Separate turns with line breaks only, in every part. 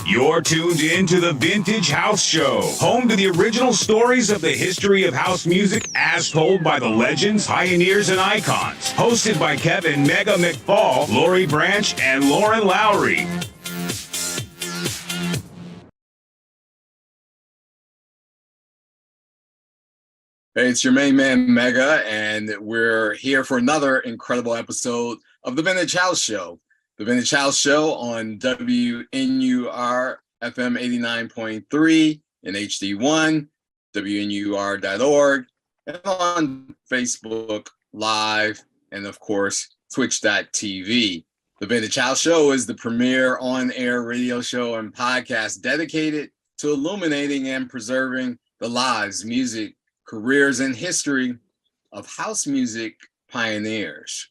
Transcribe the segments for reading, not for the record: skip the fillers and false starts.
You're tuned in to the Vintage House Show, home to the original stories of the history of house music as told by the legends, pioneers, and icons. Hosted by Kevin Mega McFall, Lori Branch, and Lauren Lowry.
Hey, it's your main man, Mega, and we're here for another incredible episode of the Vintage House Show. The Vintage House Show on WNUR FM 89.3 and HD1, WNUR.org, and on Facebook Live, and of course, Twitch.tv. The Vintage House Show is the premier on-air radio show and podcast dedicated to illuminating and preserving the lives, music, careers, and history of house music pioneers.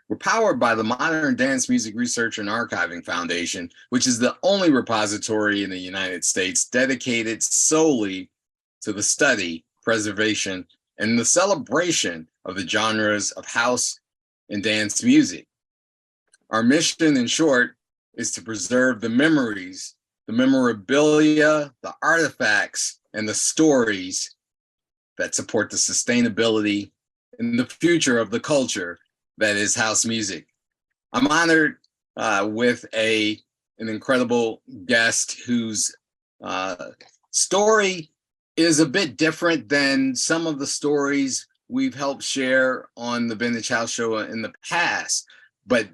We're powered by the Modern Dance Music Research and Archiving Foundation, which is the only repository in the United States dedicated solely to the study, preservation, and the celebration of the genres of house and dance music. Our mission, in short, is to preserve the memories, the memorabilia, the artifacts, and the stories that support the sustainability and the future of the culture that is house music. I'm honored with an incredible guest whose story is a bit different than some of the stories we've helped share on the Vintage House Show in the past, but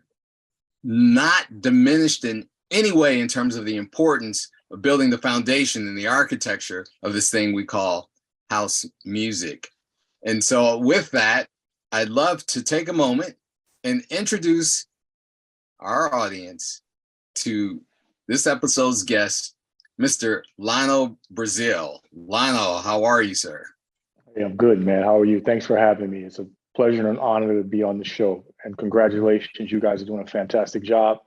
not diminished in any way in terms of the importance of building the foundation and the architecture of this thing we call house music. And so with that, I'd love to take a moment and introduce our audience to this episode's guest, Mr. Lono Brazil. Lono, how are you, sir?
Hey, I'm good, man. How are you? Thanks for having me. It's a pleasure and an honor to be on the show. And congratulations, you guys are doing a fantastic job.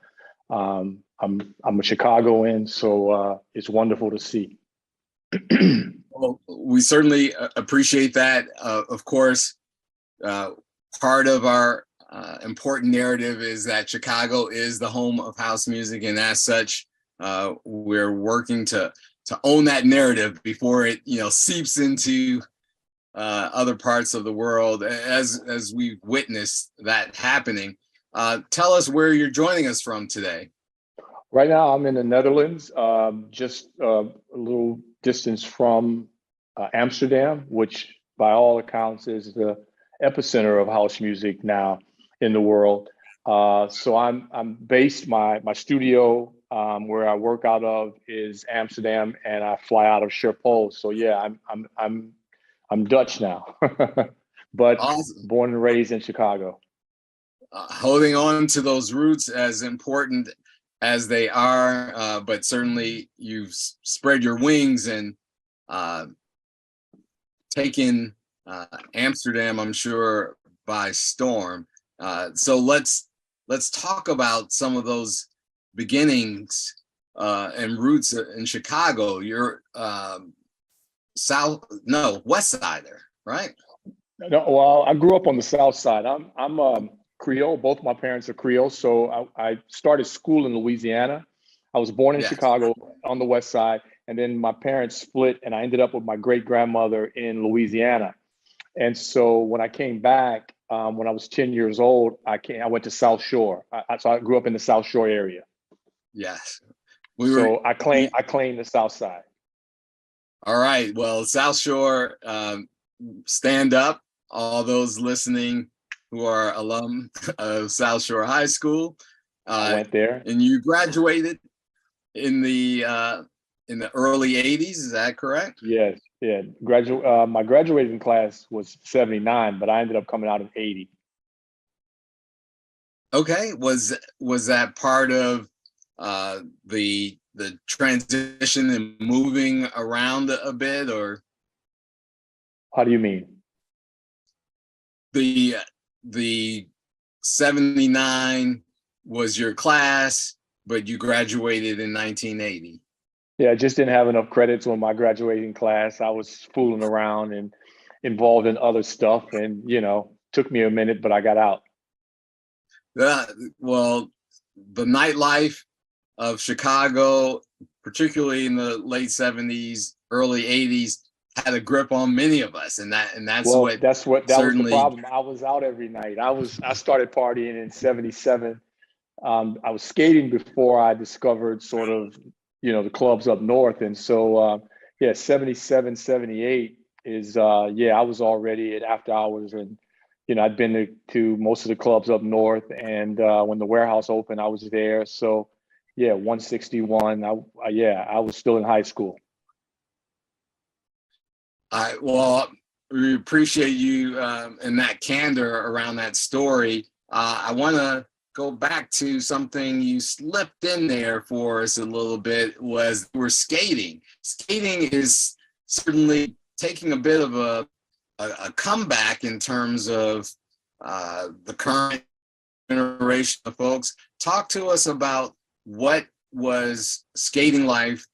I'm a Chicagoan, so it's wonderful to see.
Well, we certainly appreciate that. Of course, part of our important narrative is that Chicago is the home of house music, and as such, we're working to own that narrative before it, seeps into other parts of the world. As we've witnessed that happening, tell us where you're joining us from today.
Right now, I'm in the Netherlands, just a little distance from Amsterdam, which by all accounts is the epicenter of house music now in the world. So I'm based, my studio where I work out of is Amsterdam, and I fly out of Schiphol. So yeah, I'm Dutch now, but awesome. Born and raised in Chicago.
Holding on to those roots, as important as they are, but certainly you've spread your wings and taken Amsterdam, I'm sure, by storm. So let's talk about some of those beginnings and roots in Chicago. You're West Sider, right?
No, well, I grew up on the South Side. I'm Creole. Both my parents are Creole, so I started school in Louisiana. I was born in Chicago on the West Side, and then my parents split, and I ended up with my great-grandmother in Louisiana. And so when I came back, when I was 10 years old, I went to South Shore. So I grew up in the South Shore area.
Yes.
I claim the South Side.
All right. Well, South Shore, stand up, all those listening who are alum of South Shore High School.
I went there.
And you graduated in the early 80s, is that correct?
Yes, yeah. My graduating class was 79, but I ended up coming out in 80.
Okay. Was that part of the transition and moving around a bit, or?
How do you mean?
The 79 was your class, but you graduated in 1980.
Yeah, I just didn't have enough credits on my graduating class. I was fooling around and involved in other stuff, and took me a minute, but I got out.
Well, the nightlife of Chicago particularly in the late 70s, early 80s, had a grip on many of us. And that's
Well,
what
that was the
certainly,
problem. I was out every night. I started partying in '77. I was skating before I discovered sort of, the clubs up north. And so, yeah, '77, '78 is, I was already at after hours, and, I'd been to most of the clubs up north. And when the warehouse opened, I was there. So, yeah, 161. I was still in high school.
well, we appreciate you and that candor around that story. I want to go back to something you slipped in there for us a little bit. Was we're skating. Skating is certainly taking a bit of a comeback in terms of the current generation of folks. Talk to us about what was skating life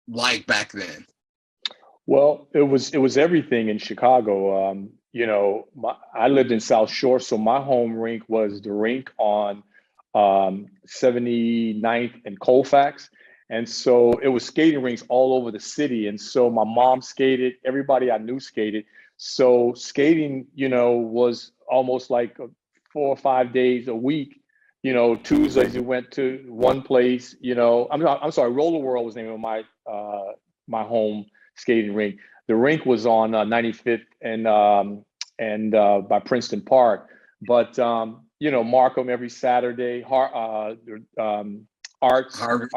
like back then.
Well, it was everything in Chicago. I lived in South Shore, so my home rink was the rink on 79th and Colfax. And so it was skating rinks all over the city. And so my mom skated, everybody I knew skated. So skating, was almost like 4 or 5 days a week. Tuesdays you went to one place, I'm sorry, Roller World was the name of my home skating rink. The rink was on 95th and by Princeton Park. But Markham every Saturday, Arts
Harvard.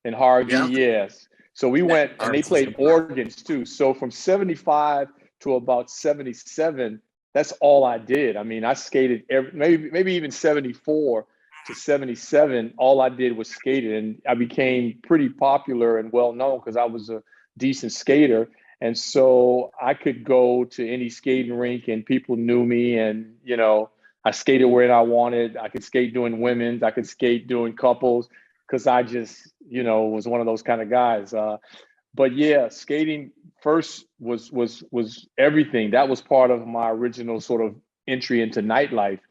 and Harvey,
Yeah.
yes. So we went, and they played organs too. So from 75 to about 77, that's all I did. I mean, I skated maybe even 74 to 77. All I did was skated, and I became pretty popular and well known because I was a decent skater. And so I could go to any skating rink and people knew me, and I skated where I wanted. I could skate doing women's, I could skate doing couples, because I just was one of those kind of guys. But yeah, skating first was everything. That was part of my original sort of entry into nightlife.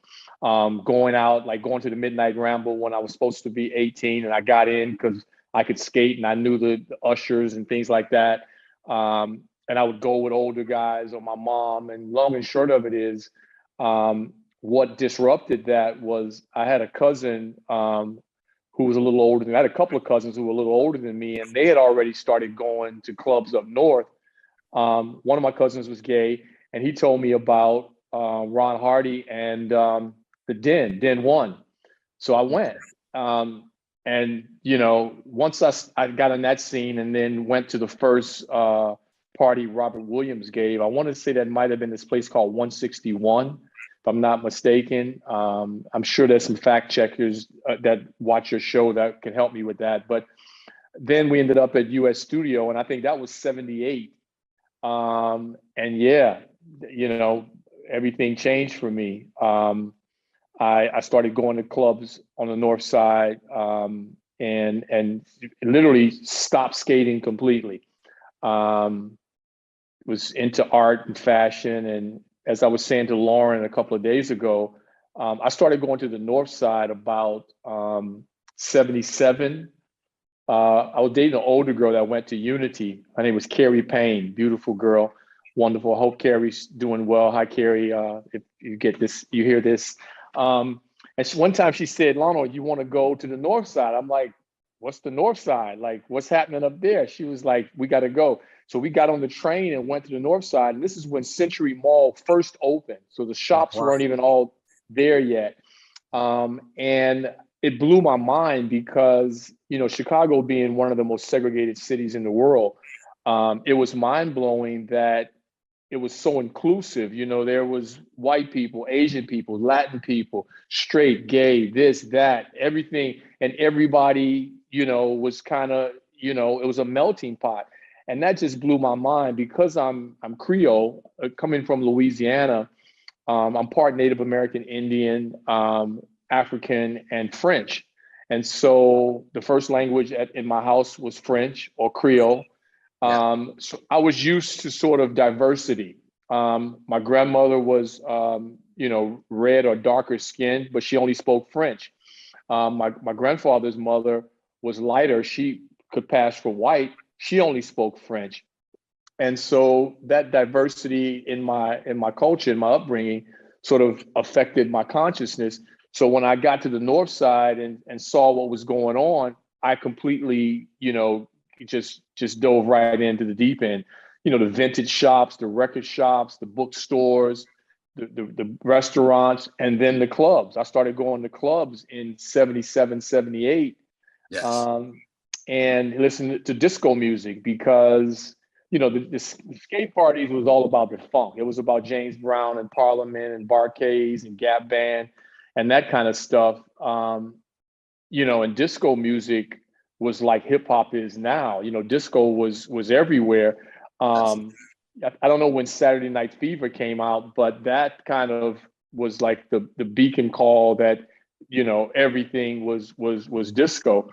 Going out, like going to the Midnight Ramble when I was supposed to be 18, and I got in because I could skate and I knew the ushers and things like that. And I would go with older guys or my mom. And long and short of it is, what disrupted that was I had a cousin who was a little older than me. I had a couple of cousins who were a little older than me, and they had already started going to clubs up north. One of my cousins was gay, and he told me about Ron Hardy and the Den 1. So I went. And once I got in that scene and then went to the first party Robert Williams gave, I want to say that might have been this place called 161, if I'm not mistaken. I'm sure there's some fact checkers that watch your show that can help me with that. But then we ended up at US Studio, and I think that was 78. And yeah, everything changed for me. I started going to clubs on the north side, and literally stopped skating completely. Was into art and fashion, and as I was saying to Lauren a couple of days ago, I started going to the north side about 77. I was dating an older girl that went to Unity. Her name was Carrie Payne, beautiful girl, wonderful. I hope Carrie's doing well. Hi, Carrie. If you get this, you hear this. And one time she said, "Lono, you want to go to the north side?" I'm like, "What's the north side? Like, what's happening up there?" She was like, "We got to go." So we got on the train and went to the north side. And this is when Century Mall first opened. So the shops weren't even all there yet. And it blew my mind because, Chicago being one of the most segregated cities in the world, it was mind blowing that it was so inclusive. There was white people, Asian people, Latin people, straight, gay, this, that, everything. And everybody, was kind of, it was a melting pot. And that just blew my mind because I'm Creole, coming from Louisiana. I'm part Native American Indian, African, and French. And so the first language in my house was French or Creole. So I was used to sort of diversity. My grandmother was, red or darker skinned, but she only spoke French. My grandfather's mother was lighter. She could pass for white. She only spoke French. And so that diversity in my culture, in my upbringing, sort of affected my consciousness. So when I got to the North Side and saw what was going on, I completely, just dove right into the deep end. The vintage shops, the record shops, the bookstores, the restaurants, and then the clubs. I started going to clubs in 77, 78,
Yes.
and listening to disco music because the skate parties was all about the funk. It was about James Brown and Parliament and Barcades and Gap Band and that kind of stuff. And disco music was like hip hop is now. Disco was everywhere. I don't know when Saturday Night Fever came out, but that kind of was like the beacon call that everything was disco.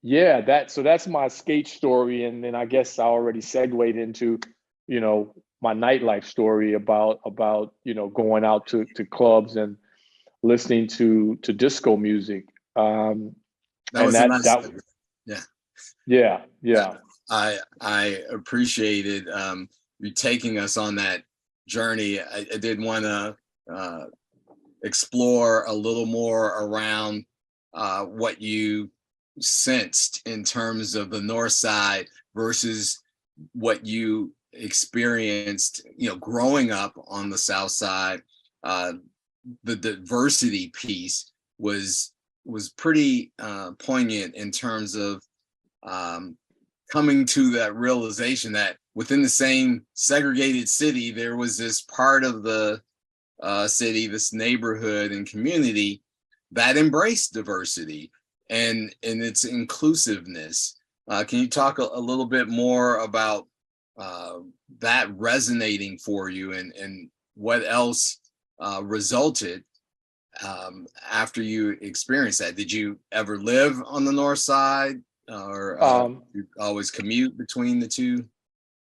Yeah, that's my skate story, and then I guess I already segued into my nightlife story about going out to clubs and listening to disco music.
That
And
was a
that
nice.
that
Yeah.
yeah.
I appreciated you taking us on that journey. I did want to explore a little more around what you sensed in terms of the North Side versus what you experienced, growing up on the South Side. The diversity piece was pretty poignant in terms of coming to that realization that within the same segregated city, there was this part of the city, this neighborhood and community that embraced diversity and its inclusiveness. Can you talk a little bit more about that resonating for you and what else resulted after you experienced that? Did you ever live on the North Side, or you always commute between the two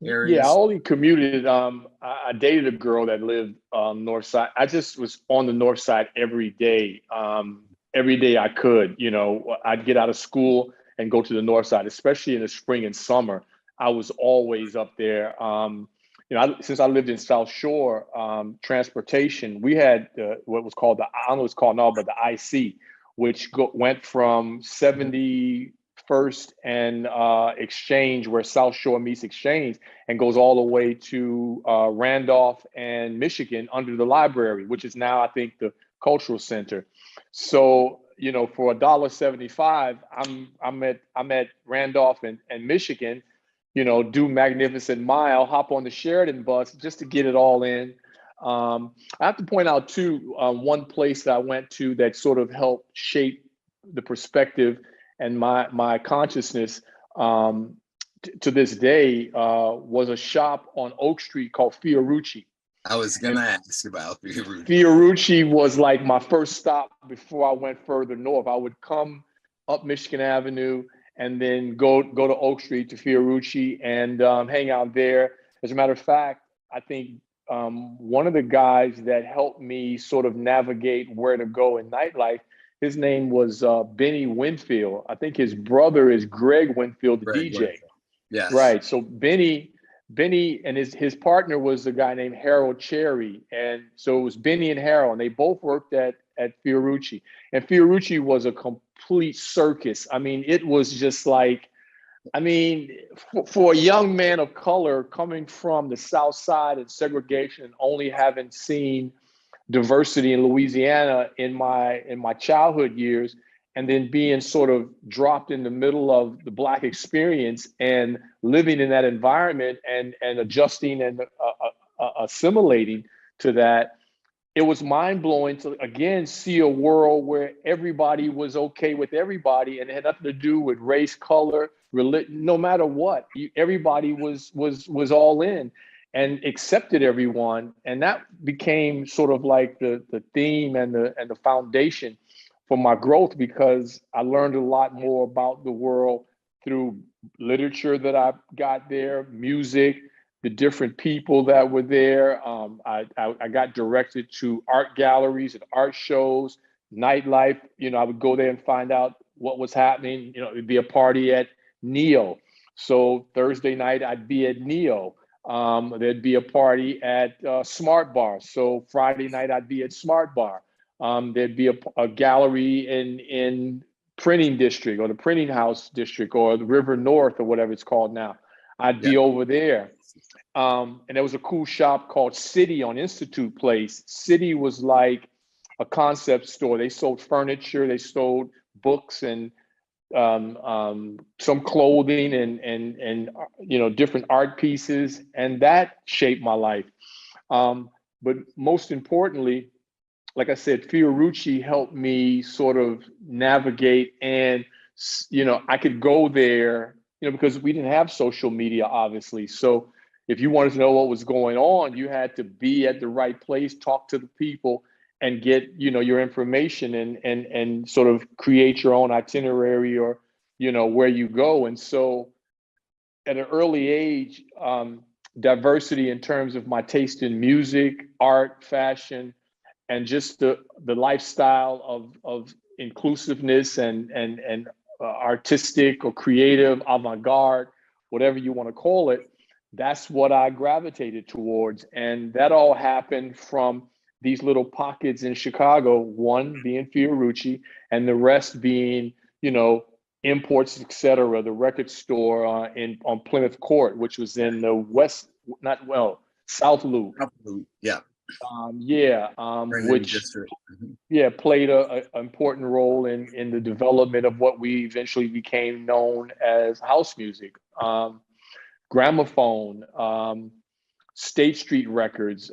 areas?
Yeah, I only commuted. I dated a girl that lived North Side. I just was on the North Side every day. Every day I could. I'd get out of school and go to the North Side, especially in the spring and summer. I was always up there. Since I lived in South Shore, transportation, we had what was called I don't know what it's called now, but the IC, which went from 71st and Exchange, where South Shore meets Exchange, and goes all the way to Randolph and Michigan under the library, which is now, I think, the cultural center. So, for $1.75, I'm at Randolph and Michigan, do Magnificent Mile, hop on the Sheridan bus just to get it all in. I have to point out too, one place that I went to that sort of helped shape the perspective and my consciousness to this day was a shop on Oak Street called Fiorucci.
I was gonna ask about Fiorucci.
Fiorucci was like my first stop before I went further north. I would come up Michigan Avenue and then go to Oak Street to Fiorucci and hang out there. As a matter of fact, I think one of the guys that helped me sort of navigate where to go in nightlife, his name was Benny Winfield. I think his brother is Greg Winfield, the
Greg
DJ.
Winfield. Yes.
Right. So Benny and his partner was a guy named Harold Cherry. And so it was Benny and Harold, and they both worked at Fiorucci. And Fiorucci was a complete circus. I mean, it was just like, for a young man of color coming from the South Side and segregation and only having seen diversity in Louisiana in my childhood years, and then being sort of dropped in the middle of the Black experience and living in that environment and adjusting and assimilating to that, it was mind-blowing to again see a world where everybody was okay with everybody, and it had nothing to do with race, color, religion. No matter what, everybody was all in and accepted everyone, and that became sort of like the theme and the foundation for my growth, because I learned a lot more about the world through literature that I got there, music, the different people that were there. I got directed to art galleries and art shows, nightlife, I would go there and find out what was happening. It'd be a party at Neo. So Thursday night, I'd be at Neo. There'd be a party at Smart Bar. So Friday night, I'd be at Smart Bar. There'd be a gallery in Printing District, or the Printing House District, or the River North, or whatever it's called now. I'd be over there. And there was a cool shop called City on Institute Place. City was like a concept store. They sold furniture, they sold books, and some clothing, and different art pieces, and that shaped my life. But most importantly, like I said, Fiorucci helped me sort of navigate, and I could go there, because we didn't have social media, obviously. So if you wanted to know what was going on, you had to be at the right place, talk to the people, and get your information, and sort of create your own itinerary, or where you go. And so at an early age, diversity in terms of my taste in music, art, fashion, and just the lifestyle of inclusiveness and artistic or creative, avant-garde, whatever you want to call it, that's what I gravitated towards. And that all happened from these little pockets in Chicago, one being Fiorucci, and the rest being, Imports, etc., the record store on Plymouth Court, which was in the South Loop.
Yeah.
Which played an important role in the development of what we eventually became known as house music. Gramophone, State Street Records,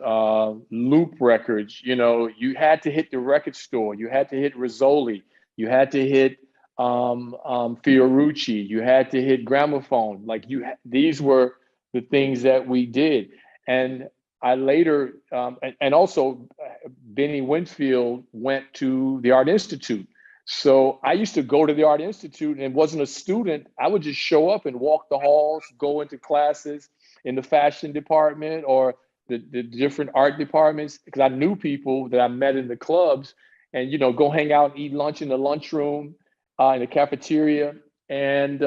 Loop Records. You had to hit the record store. You had to hit Rizzoli. You had to hit Fiorucci. You had to hit Gramophone. These were the things that we did. And I later, and also Benny Winfield went to the Art Institute. So I used to go to the Art Institute and wasn't a student. I would just show up and walk the halls, go into classes in the fashion department or the different art departments, because I knew people that I met in the clubs, and, go hang out and eat lunch in the lunchroom, in the cafeteria. And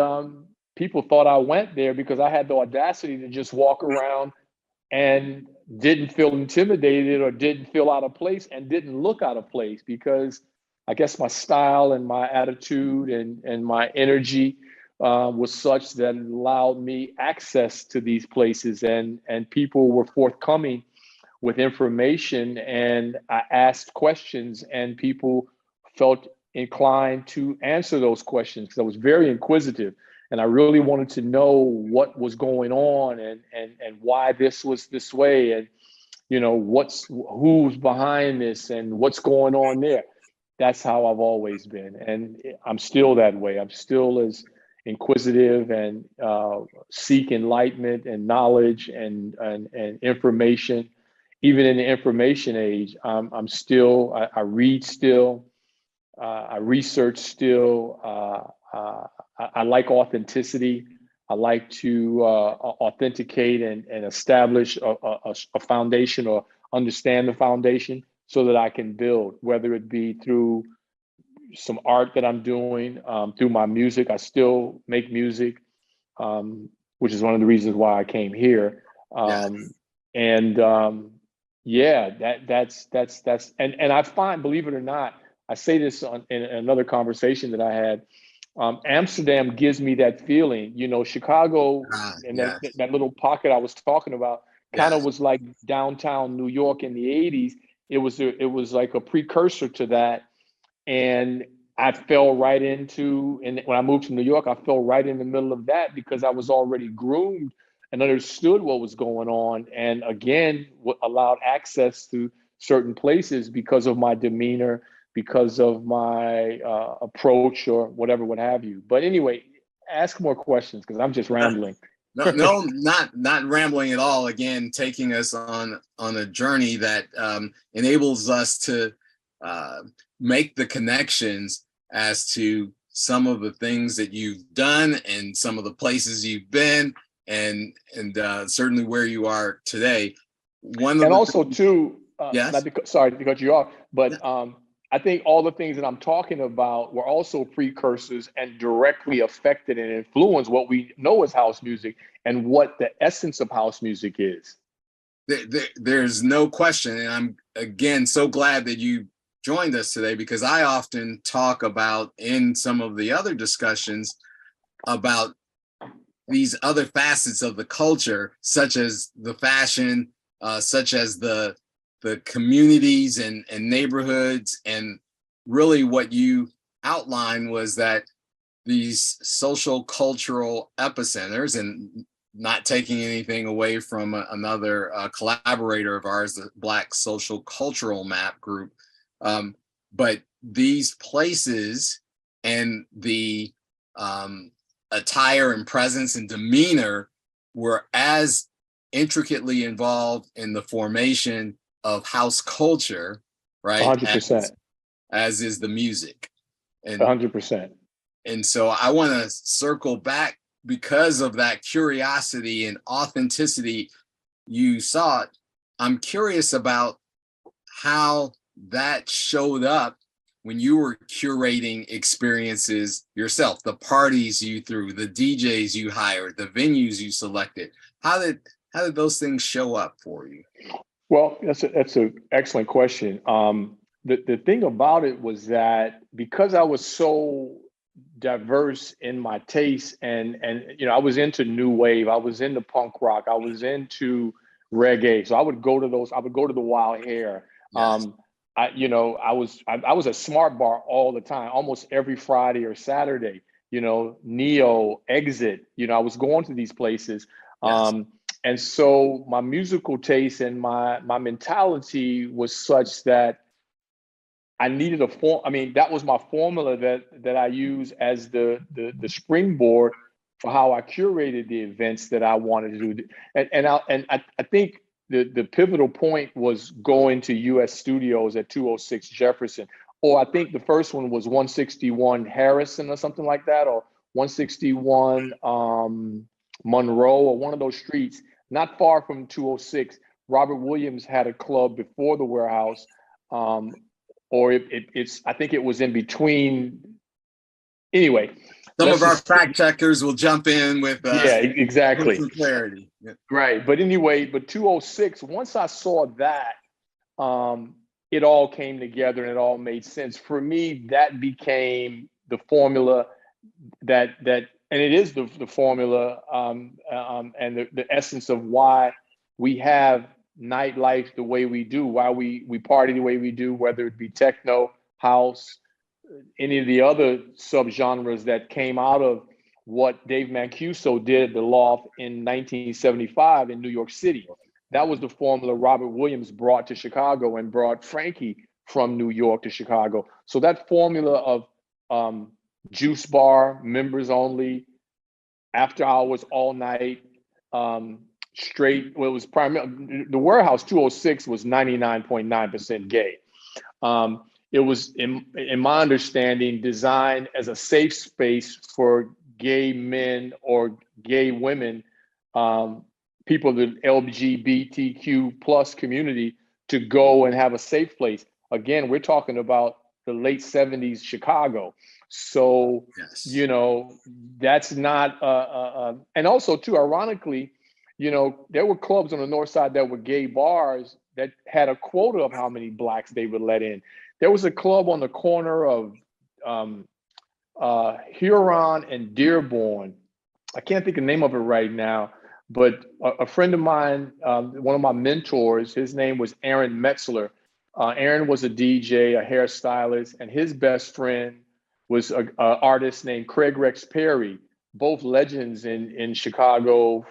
people thought I went there because I had the audacity to just walk around and didn't feel intimidated or didn't feel out of place and didn't look out of place, because I guess my style and my attitude and my energy was such that it allowed me access to these places, and people were forthcoming with information, and I asked questions and people felt inclined to answer those questions, because I was very inquisitive. And I really wanted to know what was going on and why this was this way, and who's behind this and what's going on there. That's how I've always been, and I'm still that way. I'm still as inquisitive and seek enlightenment and knowledge and information. Even in the information age, I'm still. I read still. I research still. I like authenticity. I like to authenticate and establish a foundation, or understand the foundation, so that I can build, whether it be through some art that I'm doing, through my music. I still make music, which is one of the reasons why I came here. And I find, believe it or not, I say this in another conversation that I had. Amsterdam gives me that feeling. Chicago and that little pocket I was talking about kind of was like downtown New York in the 80s. It was like a precursor to that. And I fell right into, and when I moved to New York, I fell right in the middle of that, because I was already groomed and understood what was going on. And again, allowed access to certain places because of my demeanor, because of my approach, or whatever, what have you. But anyway, ask more questions, because I'm just rambling.
No, not rambling at all. Again, taking us on a journey that enables us to make the connections as to some of the things that you've done and some of the places you've been, and certainly where you are today. Sorry to cut you off, but
I think all the things that I'm talking about were also precursors and directly affected and influenced what we know as house music and what the essence of house music is.
There's no question. And I'm, again, so glad that you joined us today, because I often talk about, in some of the other discussions, about these other facets of the culture, such as the fashion, such as the communities and neighborhoods. And really what you outlined was that these social cultural epicenters, and not taking anything away from another collaborator of ours, the Black Social Cultural Map Group, but these places and the attire and presence and demeanor were as intricately involved in the formation of house culture, right?
100%.
As is the music. And
100%.
And so I want to circle back, because of that curiosity and authenticity you sought. I'm curious about how that showed up when you were curating experiences yourself, the parties you threw, the DJs you hired, the venues you selected. How did those things show up for you?
Well, that's an excellent question. The thing about it was that because I was so diverse in my taste, and I was into new wave, I was into punk rock, I was into reggae, so I would go to the Wild Hair.
Yes.
I was at Smart Bar all the time, almost every Friday or Saturday. Neo, Exit. I was going to these places.
Yes.
And so my musical taste and my mentality was such that I needed a form. I mean, that was my formula that I use as the springboard for how I curated the events that I wanted to do. And I think the pivotal point was going to US Studios at 206 Jefferson, or I think the first one was 161 Harrison or something like that, or 161 Monroe, or one of those streets, not far from 206. Robert Williams had a club before the Warehouse, or it's I think it was in between. Anyway,
some of our fact checkers will jump in with
exactly
some clarity. Yeah.
Right, but anyway, 206. Once I saw that, it all came together and it all made sense for me. That became the formula that and it is the formula and the essence of why we have nightlife the way we do, why we party the way we do, whether it be techno, house, any of the other subgenres that came out of what Dave Mancuso did at the Loft in 1975 in New York City. That was the formula Robert Williams brought to Chicago and brought Frankie from New York to Chicago. So that formula of juice bar, members only, after hours, all night, straight. Well, it was primarily the Warehouse 206 was 99.9% gay. It was, in my understanding, designed as a safe space for gay men or gay women, people of the LGBTQ plus community, to go and have a safe place. Again, we're talking about the late 70s Chicago. So,
yes.
That's not, and also too, ironically, there were clubs on the North Side that were gay bars that had a quota of how many blacks they would let in. There was a club on the corner of Huron and Dearborn. I can't think of the name of it right now, but a friend of mine, one of my mentors, his name was Aaron Metzler. Aaron was a DJ, a hairstylist, and his best friend was an artist named Craig Rex Perry, both legends in Chicago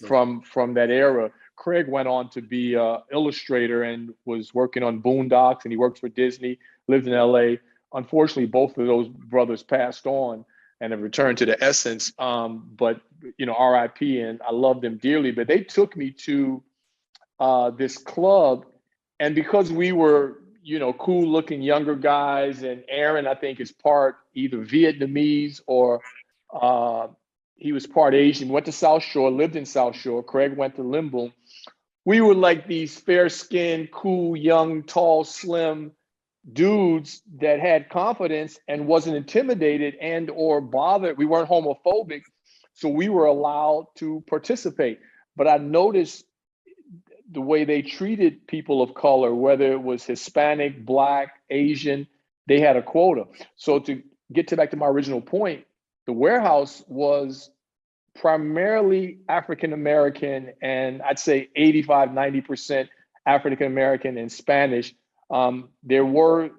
from that era. Craig went on to be an illustrator and was working on Boondocks, and he worked for Disney, lived in LA. Unfortunately, both of those brothers passed on and have returned to the essence. But RIP, and I love them dearly. But they took me to this club, and because we were, cool looking younger guys, and Aaron, I think, is part either Vietnamese or he was part Asian, went to South Shore, lived in South Shore. Craig went to Limboom. We were like these fair skinned, cool, young, tall, slim, dudes that had confidence and wasn't intimidated and or bothered. We weren't homophobic, so we were allowed to participate. But I noticed the way they treated people of color, whether it was Hispanic, Black, Asian, they had a quota. So to get back to my original point, the warehouse was primarily African American, and I'd say 85, 90% African American and Spanish. There were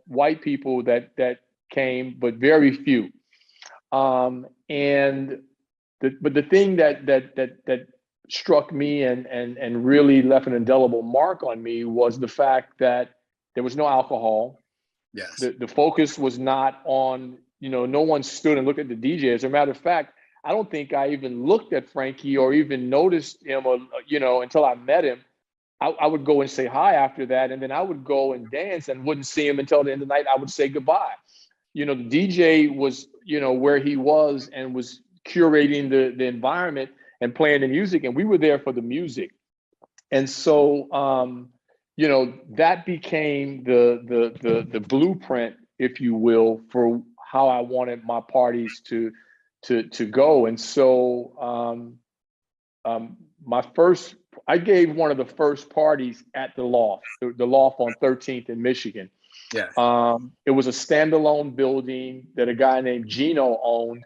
white people that came, but very few. And but the thing that struck me and really left an indelible mark on me was the fact that there was no alcohol.
Yes.
The focus was not on, no one stood and looked at the DJ. As a matter of fact, I don't think I even looked at Frankie or even noticed him, or until I met him. I would go and say hi after that, and then I would go and dance and wouldn't see him until the end of the night. I would say goodbye. The DJ was, where he was and was curating the environment and playing the music, and we were there for the music. And so, that became the blueprint, if you will, for how I wanted my parties to go. And so, I gave one of the first parties at the Loft, the Loft on 13th in Michigan.
Yeah.
It was a standalone building that a guy named Gino owned.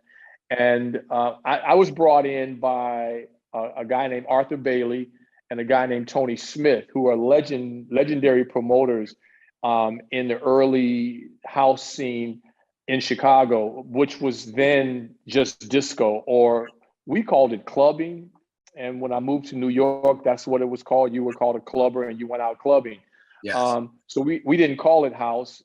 And I was brought in by a guy named Arthur Bailey and a guy named Tony Smith, who are legendary promoters in the early house scene in Chicago, which was then just disco, or we called it clubbing. And when I moved to New York, that's what it was called. You were called a clubber and you went out clubbing.
Yes.
So we didn't call it house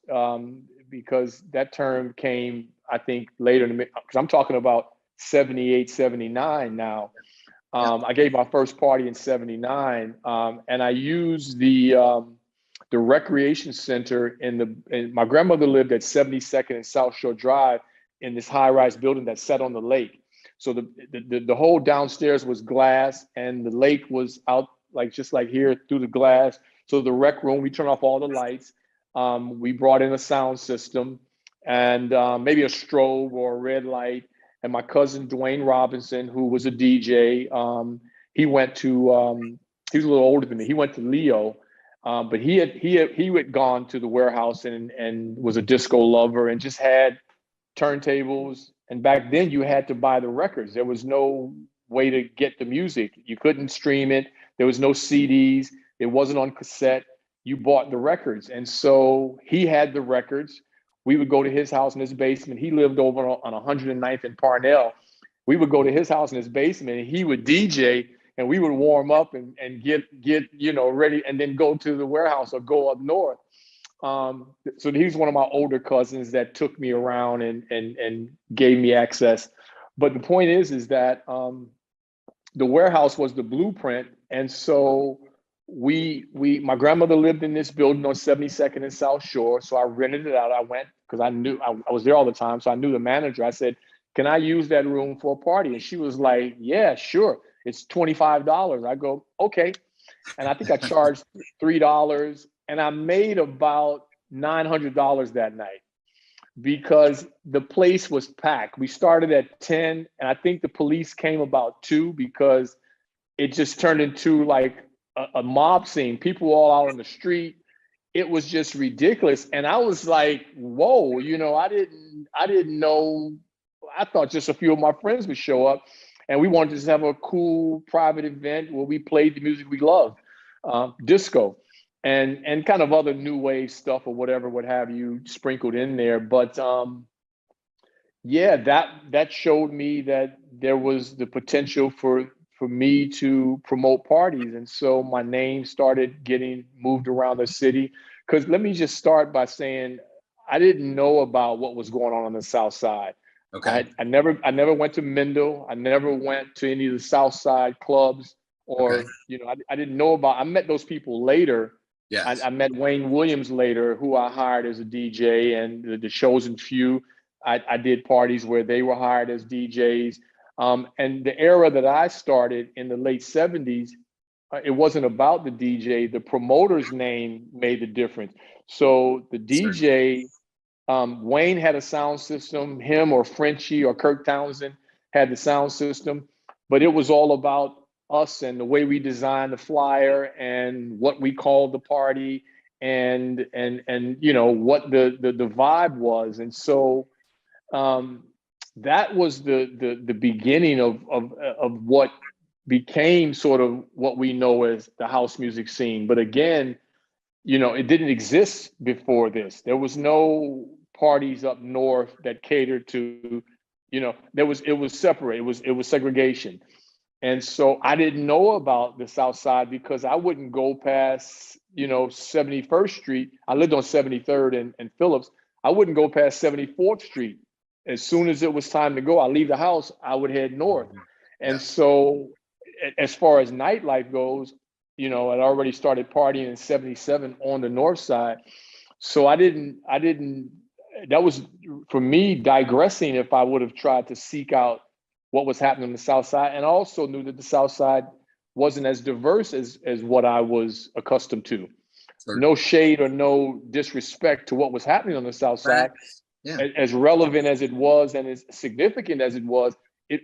because that term came, I think, later, because I'm talking about 78, 79 now. I gave my first party in 79, and I used the recreation center and my grandmother lived at 72nd and South Shore Drive in this high-rise building that sat on the lake. So the whole downstairs was glass, and the lake was out just like here through the glass. So the rec room, we turned off all the lights. We brought in a sound system and maybe a strobe or a red light. And my cousin Dwayne Robinson, who was a DJ, he went to he was a little older than me. He went to Leo, but he had gone to the warehouse and was a disco lover and just had turntables. And back then you had to buy the records. There was no way to get the music. You couldn't stream it. There was no CDs. It wasn't on cassette. You bought the records. And so he had the records. We would go to his house in his basement. He lived over on 109th and Parnell. We would go to his house in his basement and he would DJ and we would warm up and get ready and then go to the warehouse or go up north. So he's one of my older cousins that took me around and gave me access. But the point is that the warehouse was the blueprint. And so my grandmother lived in this building on 72nd and South Shore. So I rented it out. I went because I knew I was there all the time. So I knew the manager. I said, can I use that room for a party? And she was like, yeah, sure. It's $25. I go, okay. And I think I charged $3. And I made about $900 that night because the place was packed. We started at 10, and I think the police came about 2 because it just turned into like a mob scene. People all out on the street. It was just ridiculous. And I was like, whoa, I didn't know. I thought just a few of my friends would show up, and we wanted to just have a cool private event where we played the music we loved, disco. And kind of other new wave stuff or whatever, what have you, sprinkled in there. But that showed me that there was the potential for me to promote parties. And so my name started getting moved around the city. Because let me just start by saying I didn't know about what was going on the South Side.
Okay.
I never went to Mendel. I never went to any of the South Side clubs or, okay. I didn't know about, I met those people later.
Yes.
I met Wayne Williams later, who I hired as a DJ, and the Chosen Few. I did parties where they were hired as DJs. And the era that I started in the late 70s, it wasn't about the DJ. The promoter's name made the difference. So the DJ, Wayne had a sound system. Him or Frenchie or Kirk Townsend had the sound system, but it was all about us and the way we designed the flyer and what we called the party and what the vibe was. And so that was the beginning of what became sort of what we know as the house music scene. But again, it didn't exist before this. There was no parties up north that catered to, it was separate. It was segregation. And so I didn't know about the South Side because I wouldn't go past, 71st Street. I lived on 73rd and Phillips. I wouldn't go past 74th Street. As soon as it was time to go, I leave the house, I would head north. And so as far as nightlife goes, I'd already started partying in 77 on the north side. So that was for me digressing if I would have tried to seek out what was happening on the south side. And I also knew that the south side wasn't as diverse as what I was accustomed to. Sure. No shade or no disrespect to what was happening on the south side. Yeah. As relevant as it was and as significant as it was,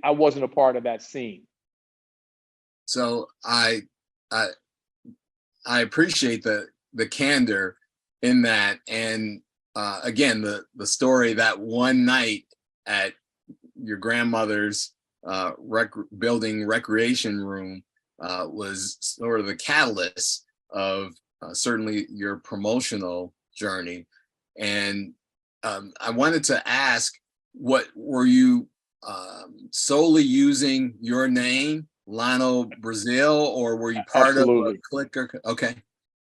I wasn't a part of that scene.
So I appreciate the candor in that, and again, the story that one night at your grandmother's building recreation room was sort of the catalyst of certainly your promotional journey. And I wanted to ask, what were you solely using your name, Lono Brazil, or were you part
Absolutely.
of a clique? Okay.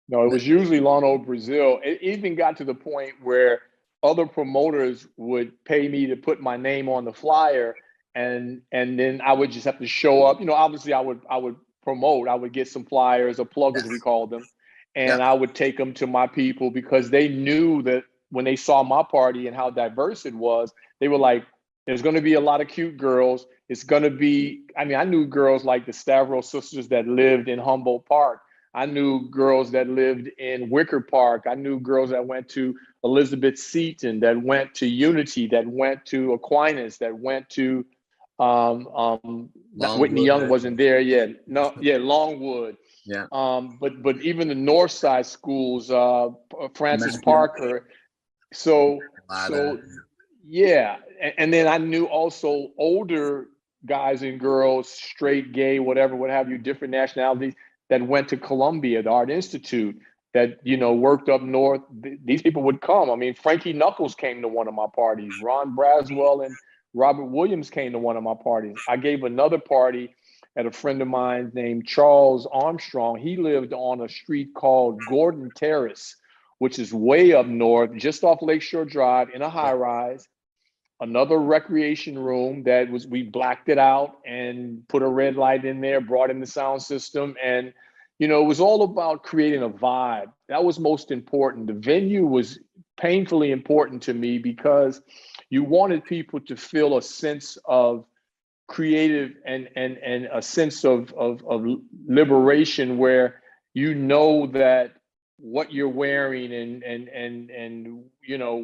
No, it was usually Lono Brazil. It even got to the point where other promoters would pay me to put my name on the flyer, and then I would just have to show up. Obviously I would promote. I would get some flyers or plug, as we called them, and I would take them to my people because they knew that when they saw my party and how diverse it was, they were like, there's going to be a lot of cute girls. It's going to be, I knew girls like the Stavros sisters that lived in Humboldt Park. I knew girls that lived in Wicker Park. I knew girls that went to Elizabeth Seton, that went to Unity, that went to Aquinas, that went to Whitney Young wasn't there yet. No, yeah, Longwood.
Yeah.
But even the North Side schools, Francis Parker. So yeah. And then I knew also older guys and girls, straight, gay, whatever, what have you, different nationalities, that went to Columbia, the Art Institute, that, worked up north. These people would come. Frankie Knuckles came to one of my parties. Ron Braswell and Robert Williams came to one of my parties. I gave another party at a friend of mine named Charles Armstrong. He lived on a street called Gordon Terrace, which is way up north, just off Lakeshore Drive, in a high rise. Another recreation room we blacked it out and put a red light in there, brought in the sound system. And, it was all about creating a vibe. That was most important. The venue was painfully important to me because you wanted people to feel a sense of creative and a sense of liberation, where that what you're wearing and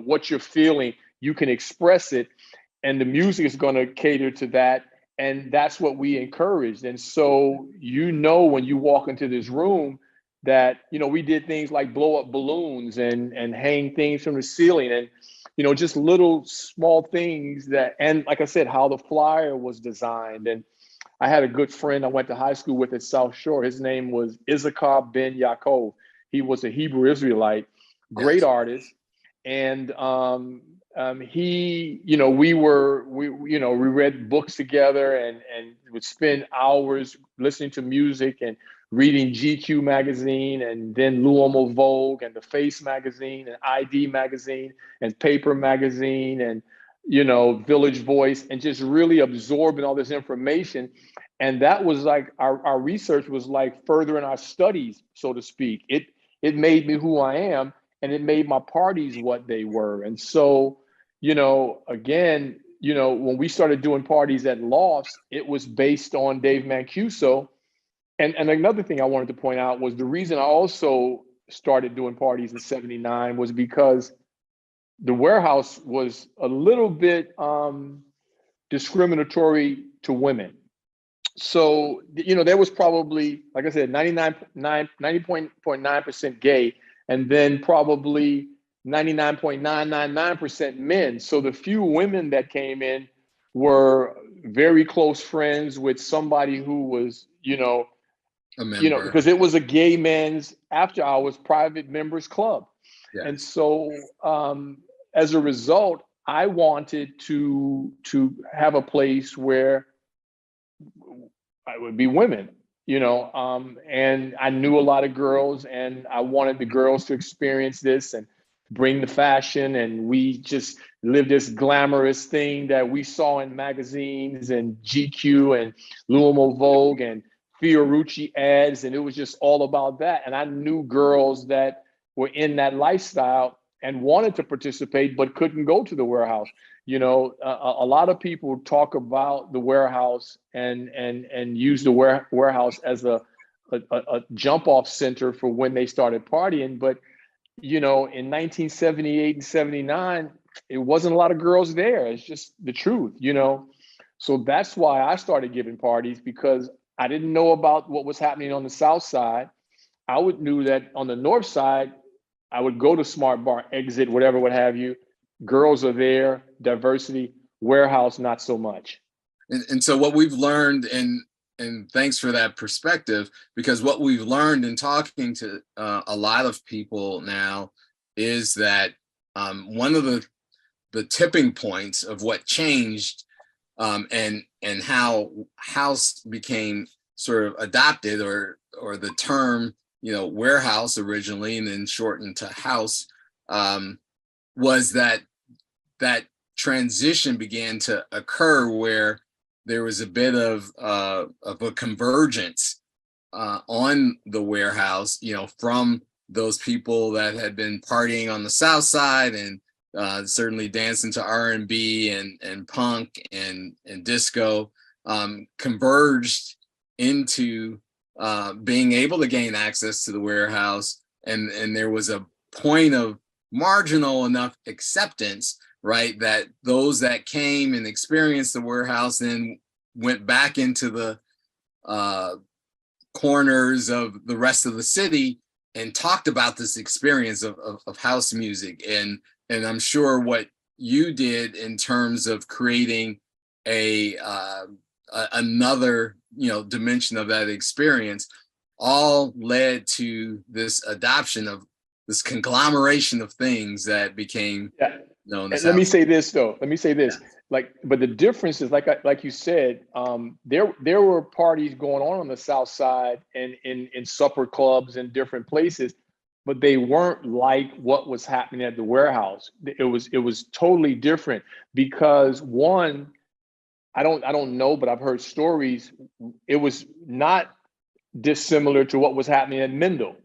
what you're feeling, you can express it, and the music is going to cater to that. And that's what we encouraged. And so, when you walk into this room that, we did things like blow up balloons and hang things from the ceiling, and, just little small things and like I said, how the flyer was designed. And I had a good friend I went to high school with at South Shore. His name was Issachar Ben Yaakov. He was a Hebrew Israelite, great artist. And we read books together and would spend hours listening to music and reading GQ magazine, and then L'Uomo Vogue and The Face magazine and ID magazine and Paper magazine and, Village Voice, and just really absorbing all this information. And that was like, our research was like furthering our studies, so to speak. It made me who I am, and it made my parties what they were. And so, again, when we started doing parties at Lofts, it was based on Dave Mancuso And another thing I wanted to point out was the reason I also started doing parties in '79 was because the warehouse was a little bit discriminatory to women. So, there was probably, like I said, 90.9% gay, and then probably 99.999% men. So the few women that came in were very close friends with somebody who was,
A member.
because it was a gay men's after hours private members club.
Yes.
And so as a result, I wanted to have a place where I would be women, and I knew a lot of girls, and I wanted the girls to experience this and bring the fashion. And we just lived this glamorous thing that we saw in magazines and GQ and Lumo Vogue and Fiorucci ads. And it was just all about that. And I knew girls that were in that lifestyle and wanted to participate, but couldn't go to the warehouse. A lot of people talk about the warehouse and use the warehouse as a jump off center for when they started partying. But, in 1978 and 79, it wasn't a lot of girls there. It's just the truth, So that's why I started giving parties, because I didn't know about what was happening on the South Side. I knew that on the North Side, I would go to Smart Bar, Exit, whatever, what have you. Girls are there, diversity. Warehouse, not so much.
And so what we've learned, and thanks for that perspective, because what we've learned in talking to a lot of people now is that one of the tipping points of what changed and how house became sort of adopted, or the term, warehouse originally and then shortened to house, was that transition began to occur where there was a bit of a convergence on the warehouse, from those people that had been partying on the South Side and certainly dancing to R&B and punk and disco, converged into being able to gain access to the warehouse. And there was a point of marginal enough acceptance, right, that those that came and experienced the warehouse then went back into the corners of the rest of the city and talked about this experience of house music. And I'm sure what you did in terms of creating another dimension of that experience all led to this adoption of this conglomeration of things that became known as.
Let me say this. Yeah. But the difference is, like you said, there were parties going on the South Side and in supper clubs and different places, but they weren't like what was happening at the warehouse. It was totally different, because one, I don't know, but I've heard stories. It was not dissimilar to what was happening at Mendel.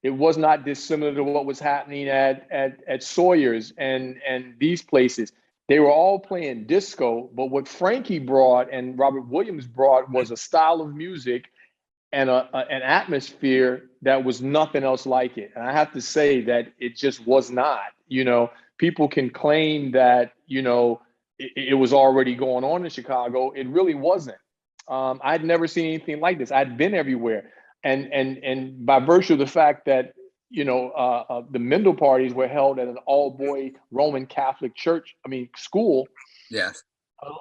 It was not dissimilar to what was happening at Sawyer's and these places. They were all playing disco, but what Frankie brought and Robert Williams brought was a style of music and an atmosphere that was nothing else like it. And I have to say that it just was not. People can claim that it was already going on in Chicago. It really wasn't. I'd never seen anything like this. I'd been everywhere. And by virtue of the fact that, the Mendel parties were held at an all-boy Roman Catholic school,
yes,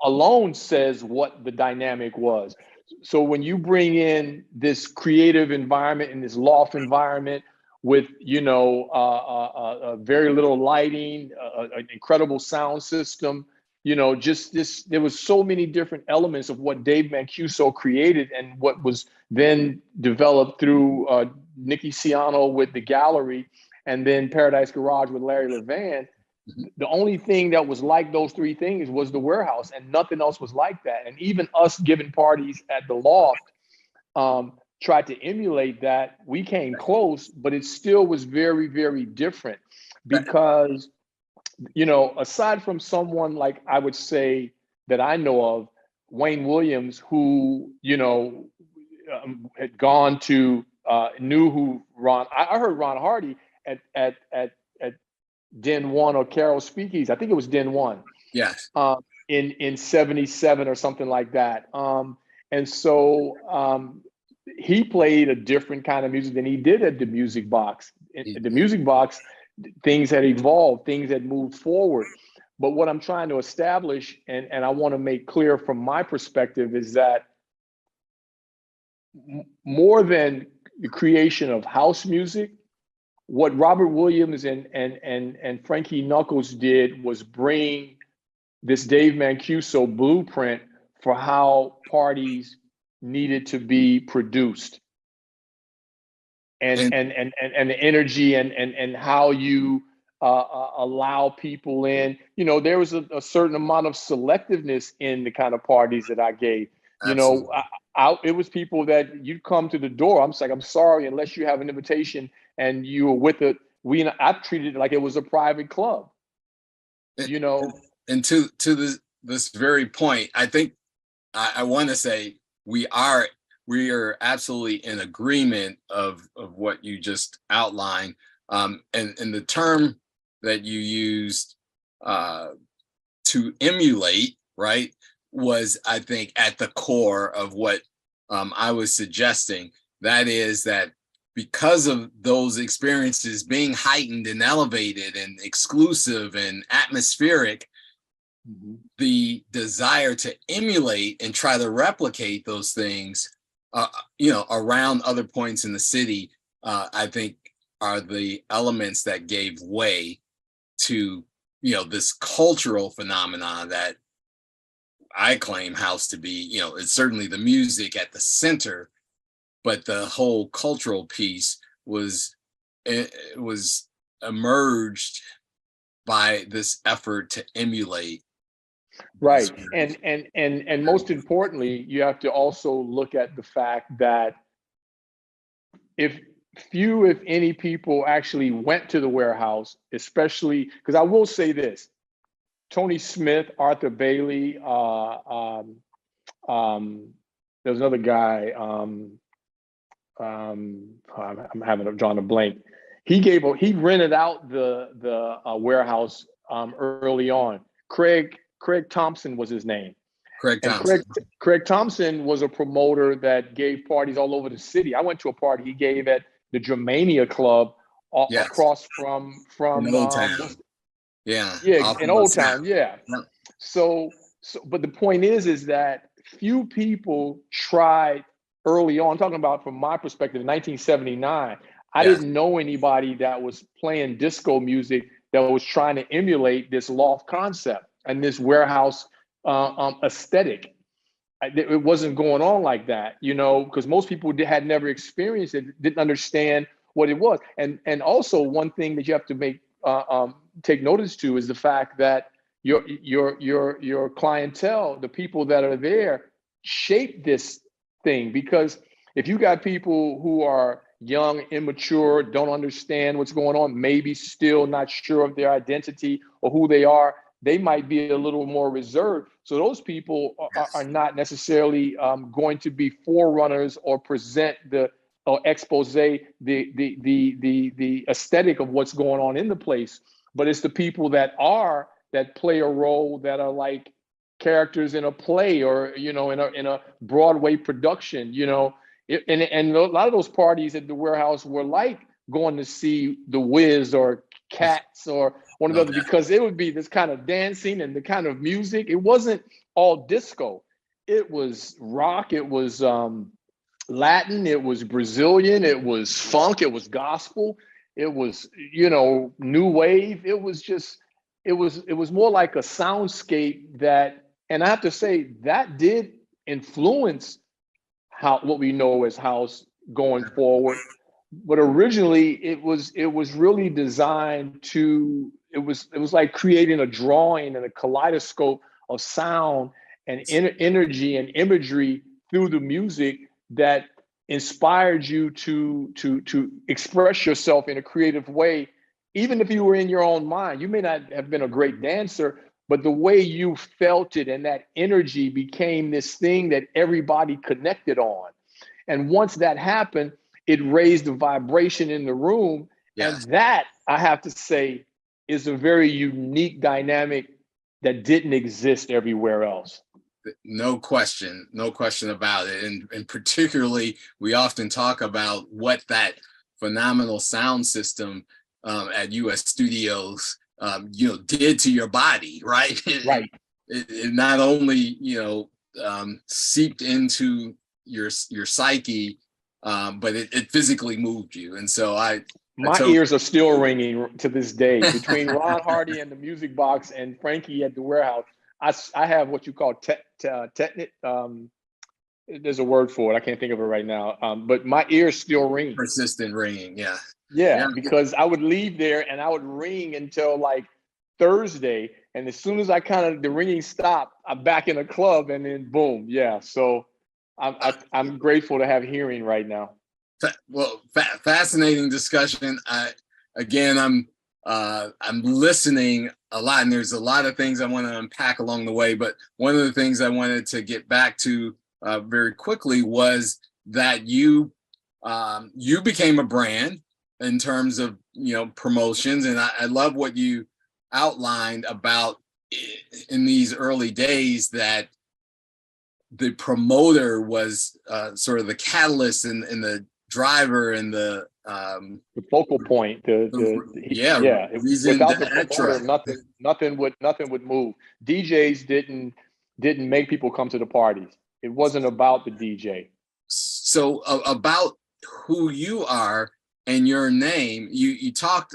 alone says what the dynamic was. So when you bring in this creative environment and this loft environment with, very little lighting, an incredible sound system, just this, there was so many different elements of what Dave Mancuso created and what was then developed through Nicky Ciano with the gallery, and then Paradise Garage with Larry Levan. The only thing that was like those three things was the warehouse, and nothing else was like that. And even us giving parties at the loft tried to emulate that. We came close, but it still was very, very different, because aside from someone like, I would say, that I know of, Wayne Williams, who, had gone to knew who Ron. I heard Ron Hardy at Den One or Carol Speakeasy. I think it was Den One.
Yes.
In '77 or something like that. And so he played a different kind of music than he did at the Music Box. At the Music Box, things had evolved, things had moved forward. But what I'm trying to establish, and I want to make clear from my perspective, is that more than the creation of house music, what Robert Williams and Frankie Knuckles did was bring this Dave Mancuso blueprint for how parties needed to be produced, and the energy and how you allow people in. You know, there was a certain amount of selectiveness in the kind of parties that I gave. You know, it was people that you'd come to the door. I'm just like, I'm sorry, unless you have an invitation and you were with it. I treated it like it was a private club. You know,
and to this very point, I think I want to say we are absolutely in agreement of what you just outlined, and the term that you used to emulate, right, was, I think, at the core of what I was suggesting. That is that because of those experiences being heightened and elevated and exclusive and atmospheric, the desire to emulate and try to replicate those things, around other points in the city, I think are the elements that gave way to, this cultural phenomenon that I claim house to be. It's certainly the music at the center, but the whole cultural piece was emerged by this effort to emulate.
Right. And most importantly, you have to also look at the fact that if any people actually went to the warehouse, especially because I will say this, Tony Smith, Arthur Bailey, there was another guy, I'm drawing a blank. He rented out the warehouse early on. Craig Thompson was his name. Craig Thompson was a promoter that gave parties all over the city. I went to a party he gave at the Germania Club across from
Old Town.
In Old Town. Yeah. So, but the point is that few people tried early on. I'm talking about from my perspective, in 1979. I didn't know anybody that was playing disco music that was trying to emulate this loft concept and this warehouse aesthetic. It wasn't going on like that, because most people had never experienced it, didn't understand what it was. And also one thing that you have to take notice to is the fact that your clientele, the people that are there, shape this thing. Because if you got people who are young, immature, don't understand what's going on, maybe still not sure of their identity or who they are, they might be a little more reserved. So those people are not necessarily going to be forerunners or present or expose the aesthetic of what's going on in the place. But it's the people that play a role, that are like characters in a play or in a Broadway production. And a lot of those parties at the warehouse were like going to see The Wiz or Cats or one of the other, because it would be this kind of dancing and the kind of music. It wasn't all disco. It was rock. It was Latin. It was Brazilian. It was funk. It was gospel. It was, new wave. It was more like a soundscape that, and I have to say that did influence what we know as house going forward. But originally it was really designed to, it was like creating a drawing and a kaleidoscope of sound and energy and imagery through the music that inspired you to express yourself in a creative way. Even if you were in your own mind, you may not have been a great dancer, but the way you felt it and that energy became this thing that everybody connected on. And once that happened, it raised the vibration in the room.
Yes.
And that, I have to say, is a very unique dynamic that didn't exist everywhere else.
No question about it. And particularly, we often talk about what that phenomenal sound system at US Studios, did to your body, right?
Right.
It not only, seeped into your psyche, but it physically moved you. And so
my ears are still ringing to this day. Between Ron Hardy and the Music Box and Frankie at the Warehouse, I have what you call tetnit. There's a word for it. I can't think of it right now. But my ears still ring.
Persistent ringing, yeah.
Yeah, because I would leave there and I would ring until like Thursday, and as soon as the ringing stopped, I'm back in the club, and then boom, yeah. So I'm grateful to have hearing right now.
Well, fascinating discussion. I'm listening a lot, and there's a lot of things I want to unpack along the way. But one of the things I wanted to get back to very quickly was that you became a brand in terms of promotions, and I love what you outlined about in these early days that the promoter was sort of the catalyst and the driver and the
focal point. Without the promoter, nothing would move. DJs didn't make people come to the parties. It wasn't about the DJ.
So about who you are and your name, you talked,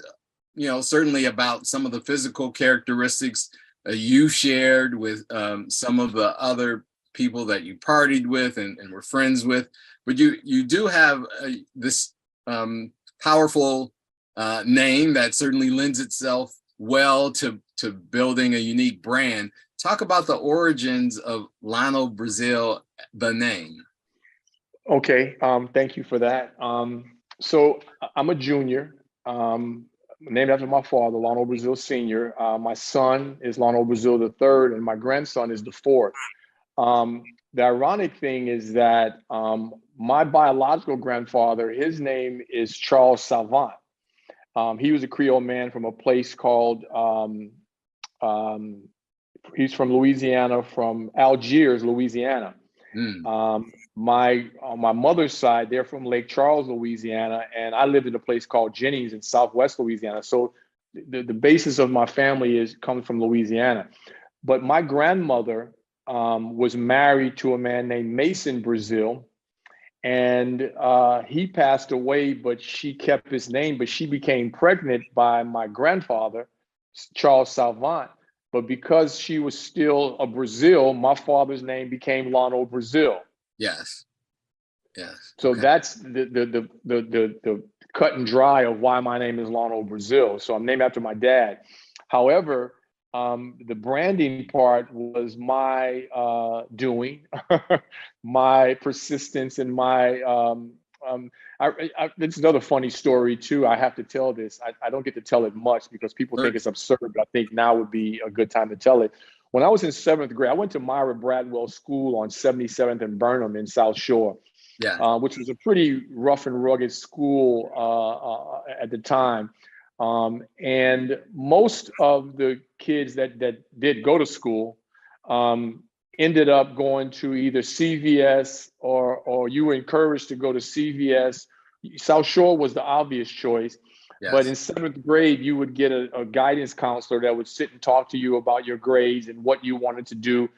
certainly about some of the physical characteristics you shared with some of the other people that you partied with and were friends with, but you do have this powerful name that certainly lends itself well to building a unique brand. Talk about the origins of Lono Brazil, the name.
Okay, thank you for that. So I'm a junior, named after my father, Lono Brazil Sr. My son is Lono Brazil III, and my grandson is the fourth. The ironic thing is that my biological grandfather, his name is Charles Savant. He was a Creole man from a place called, he's from Louisiana, from Algiers, Louisiana. On my mother's side, they're from Lake Charles, Louisiana, and I lived in a place called Jennings in Southwest Louisiana. So the basis of my family comes from Louisiana. But my grandmother was married to a man named Mason Brazil, and he passed away, but she kept his name, but she became pregnant by my grandfather, Charles Savant. But because she was still a Brazil, my father's name became Lono Brazil.
Yes.
So that's the cut and dry of why my name is Lono Brazil. So I'm named after my dad. However, the branding part was my doing, my persistence, and my. It's another funny story too. I have to tell this. I don't get to tell it much because people think it's absurd, but I think now would be a good time to tell it. When I was in 7th grade, I went to Myra Bradwell School on 77th and Burnham in South Shore, which was a pretty rough and rugged school at the time. And most of the kids that did go to school ended up going to either CVS or you were encouraged to go to CVS. South Shore was the obvious choice. Yes. But in 7th grade, you would get a guidance counselor that would sit and talk to you about your grades and what you wanted to do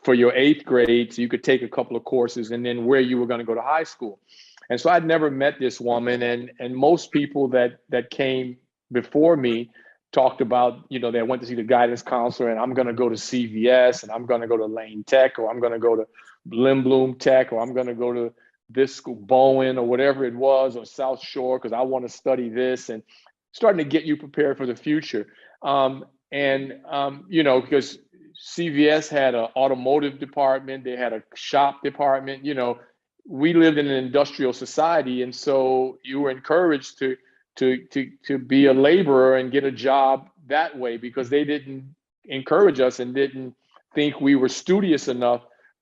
for your 8th grade. So you could take a couple of courses and then where you were going to go to high school. And so I'd never met this woman. And most people that came before me talked about, they went to see the guidance counselor and I'm going to go to CVS and I'm going to go to Lane Tech, or I'm going to go to Lindblom Tech, or I'm going to go to this school, Bowen, or whatever it was, or South Shore, because I want to study this, and starting to get you prepared for the future. Because CVS had an automotive department, they had a shop department, we lived in an industrial society. And so you were encouraged to be a laborer and get a job that way, because they didn't encourage us and didn't think we were studious enough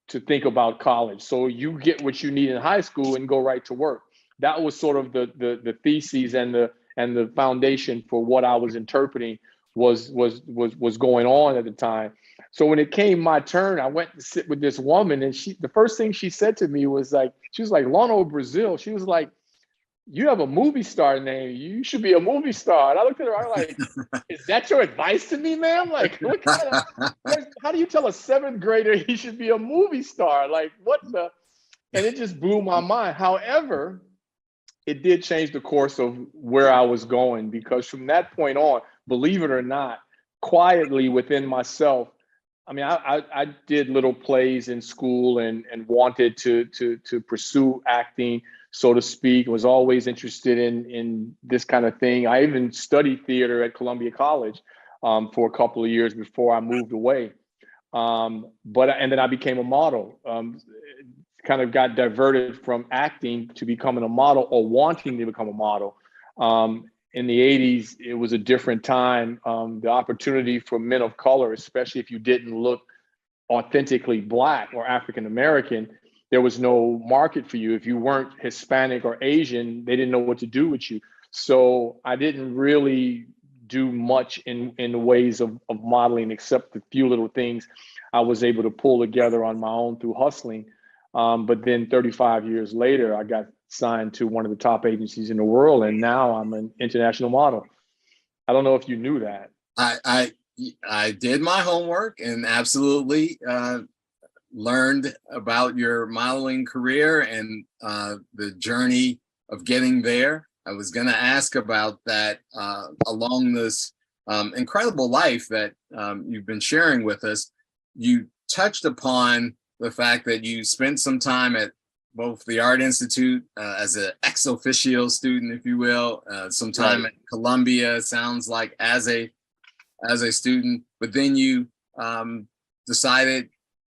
to think about college. So you get what you need in high school and go right to work. That was sort of the theses and the foundation for what I was interpreting was going on at the time. So when it came my turn, I went to sit with this woman, and the first thing she said to me was like, she was like, Lono, Brazil. She was like, you have a movie star name. You should be a movie star. And I looked at her, I was like, is that your advice to me, ma'am? Like, what kind of, how do you tell a seventh grader he should be a movie star? Like, what the? And it just blew my mind. However, it did change the course of where I was going, because from that point on, believe it or not, quietly within myself, I mean, I did little plays in school and wanted to pursue acting, so to speak. Was always interested in this kind of thing. I even studied theater at Columbia College for a couple of years before I moved away. And then I became a model. Kind of got diverted from acting to becoming a model, or wanting to become a model. In the 80s, it was a different time. The opportunity for men of color, especially if you didn't look authentically Black or African American, there was no market for you. If you weren't Hispanic or Asian, they didn't know what to do with you. So I didn't really do much in the ways of modeling, except the few little things I was able to pull together on my own through hustling. But then 35 years later, I got signed to one of the top agencies in the world, and now I'm an international model. I don't know if you knew that.
I did my homework and absolutely learned about your modeling career and the journey of getting there. I was going to ask about that along this incredible life that you've been sharing with us. You touched upon the fact that you spent some time at both the Art Institute as an ex officio student, if you will, some time at Columbia, sounds like as a student, but then you decided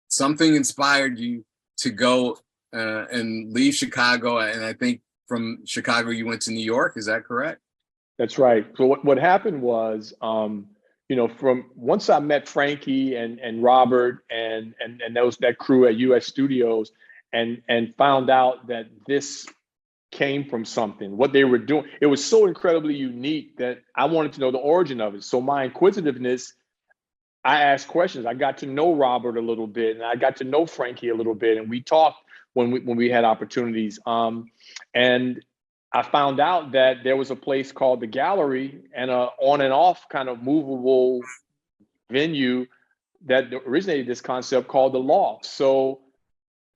something inspired you to go and leave Chicago. And I think from Chicago, you went to New York. Is that correct?
That's right. So what happened was, from once I met Frankie and Robert and that crew at US Studios, and found out that this came from something, what they were doing, it was so incredibly unique that I wanted to know the origin of it. So my inquisitiveness, I asked questions. I got to know Robert a little bit, and I got to know Frankie a little bit, and we talked when we had opportunities. And I found out that there was a place called the Gallery, and a on and off kind of movable venue that originated this concept called the Loft. So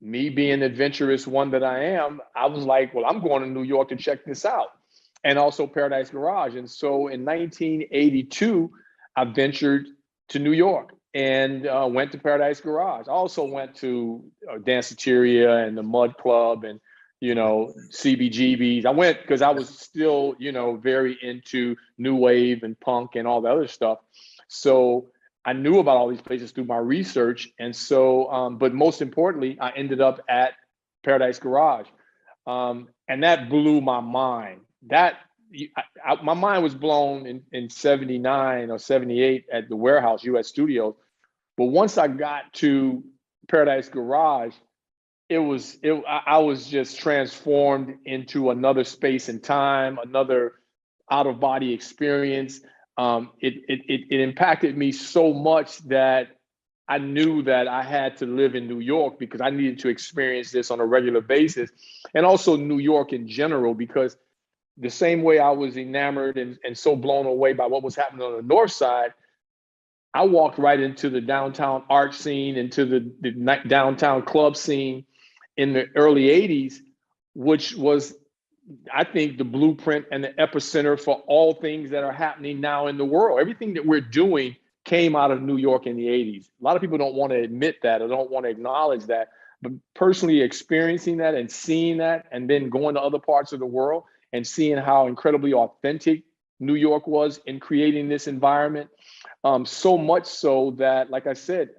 me being the adventurous one that I am, I was like, well, I'm going to New York to check this out. And also Paradise Garage. And so in 1982, I ventured to New York and went to Paradise Garage. I also went to Danceteria and the Mud Club and, CBGBs. I went because I was still, very into new wave and punk and all the other stuff. So I knew about all these places through my research. And so, but most importantly, I ended up at Paradise Garage. And that blew my mind. My mind was blown in 79 or 78 at the Warehouse, US Studios. But once I got to Paradise Garage, I was just transformed into another space and time, another out-of-body experience. It impacted me so much that I knew that I had to live in New York because I needed to experience this on a regular basis, and also New York in general, because the same way I was enamored and so blown away by what was happening on the North Side, I walked right into the downtown art scene, into the downtown club scene in the early 80s, which was, I think, the blueprint and the epicenter for all things that are happening now in the world. Everything that we're doing came out of New York in the 80s. A lot of people don't want to admit that or don't want to acknowledge that, but personally experiencing that and seeing that, and then going to other parts of the world and seeing how incredibly authentic New York was in creating this environment. So much so that, like I said,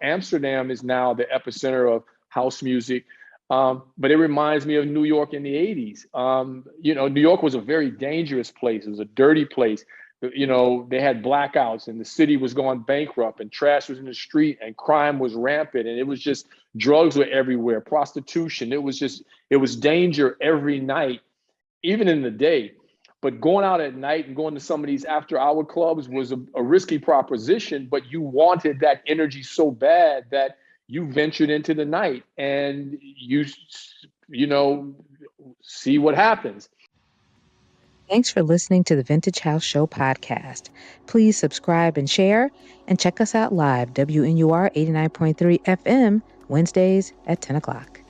Amsterdam is now the epicenter of house music. But it reminds me of New York in the 80s. New York was a very dangerous place. It was a dirty place. They had blackouts and the city was going bankrupt and trash was in the street and crime was rampant. And it was just drugs were everywhere, prostitution. It was danger every night, even in the day. But going out at night and going to some of these after hour clubs was a risky proposition, but you wanted that energy so bad that you ventured into the night and see what happens.
Thanks for listening to the Vintage House Show podcast. Please subscribe and share, and check us out live, WNUR 89.3 FM, Wednesdays at 10 o'clock.